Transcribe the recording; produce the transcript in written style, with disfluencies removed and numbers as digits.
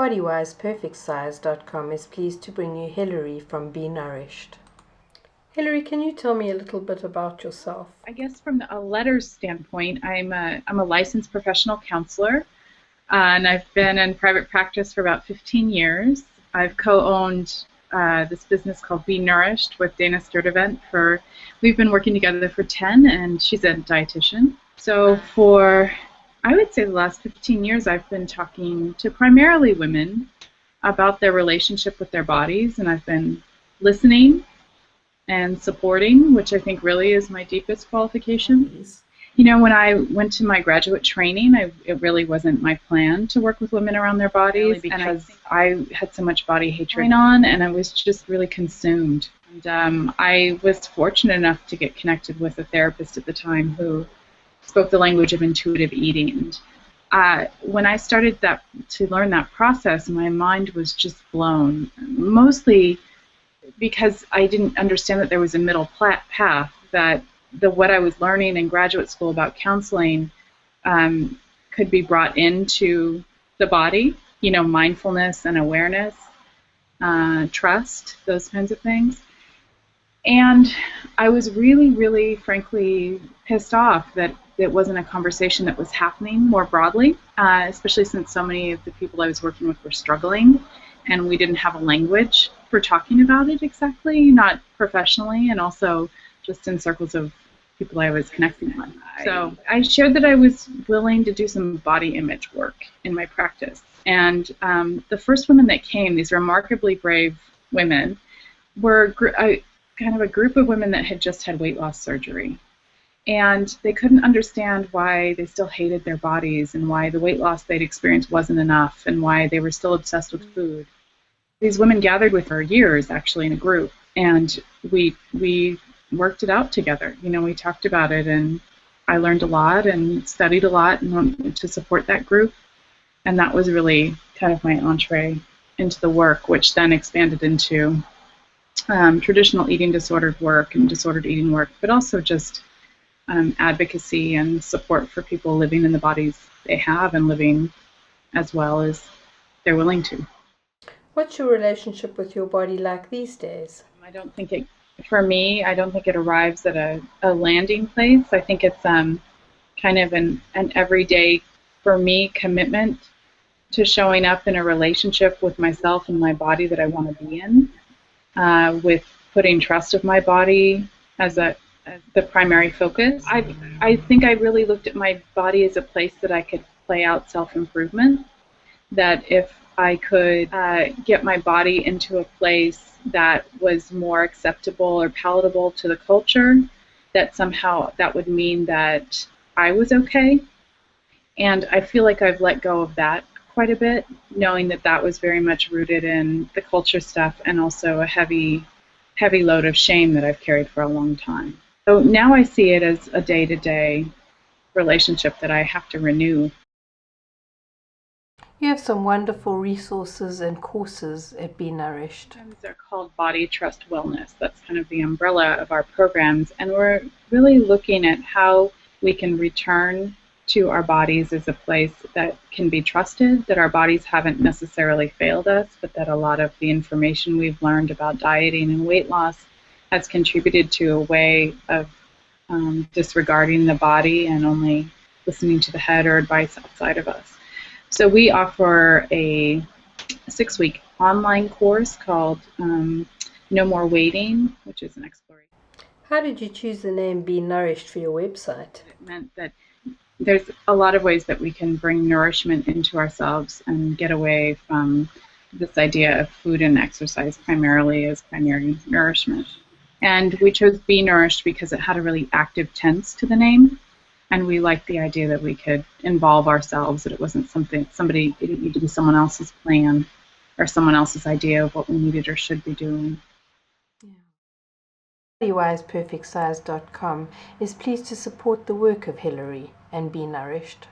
BodyWisePerfectSize.com is pleased to bring you Hilary from Be Nourished. Hilary, can you tell me a little bit about yourself? I guess from a letters standpoint, I'm a licensed professional counselor, and I've been in private practice for about 15 years. I've co-owned this business called Be Nourished with Dana Sturdivant we've been working together for 10, and she's a dietitian. So for, I would say, the last 15 years, I've been talking to primarily women about their relationship with their bodies, and I've been listening and supporting, which I think really is my deepest qualification. You know, when I went to my graduate training, it really wasn't my plan to work with women around their bodies, because I had so much body hatred going on, and I was just really consumed. And I was fortunate enough to get connected with a therapist at the time who spoke the language of intuitive eating. When I started to learn that process, my mind was just blown, mostly because I didn't understand that there was a middle path, that what I was learning in graduate school about counseling could be brought into the body, you know, mindfulness and awareness, trust, those kinds of things. And I was really, really, frankly, pissed off that it wasn't a conversation that was happening more broadly, especially since so many of the people I was working with were struggling, and we didn't have a language for talking about it exactly, not professionally, and also just in circles of people I was connecting with. So I shared that I was willing to do some body image work in my practice. And the first women that came, these remarkably brave women, were kind of a group of women that had just had weight loss surgery. And they couldn't understand why they still hated their bodies, and why the weight loss they'd experienced wasn't enough, and why they were still obsessed with food. These women gathered with for years, actually, in a group, and we worked it out together. You know, we talked about it, and I learned a lot and studied a lot to support that group. And that was really kind of my entree into the work, which then expanded into traditional eating disordered work and disordered eating work, but also just advocacy and support for people living in the bodies they have and living as well as they're willing to. What's your relationship with your body like these days? For me, I don't think it arrives at a landing place. I think it's kind of an everyday, for me, commitment to showing up in a relationship with myself and my body that I want to be in, with putting trust of my body as the primary focus. I think I really looked at my body as a place that I could play out self-improvement, that if I could get my body into a place that was more acceptable or palatable to the culture, that somehow that would mean that I was okay. And I feel like I've let go of that quite a bit, knowing that that was very much rooted in the culture stuff, and also a heavy load of shame that I've carried for a long time. So now I see it as a day-to-day relationship that I have to renew. You have some wonderful resources and courses at Be Nourished. They're called Body Trust Wellness. That's kind of the umbrella of our programs, and we're really looking at how we can return to our bodies as a place that can be trusted, that our bodies haven't necessarily failed us, but that a lot of the information we've learned about dieting and weight loss has contributed to a way of disregarding the body and only listening to the head or advice outside of us. So we offer a 6-week online course called No More Waiting, which is an exploration. How did you choose the name Be Nourished for your website? It meant that there's a lot of ways that we can bring nourishment into ourselves and get away from this idea of food and exercise primarily as primary nourishment. And we chose Be Nourished because it had a really active tense to the name. And we liked the idea that we could involve ourselves, that it wasn't it didn't need to be someone else's plan or someone else's idea of what we needed or should be doing. BodyWisePerfectSize.com is pleased to support the work of Hilary and Be Nourished.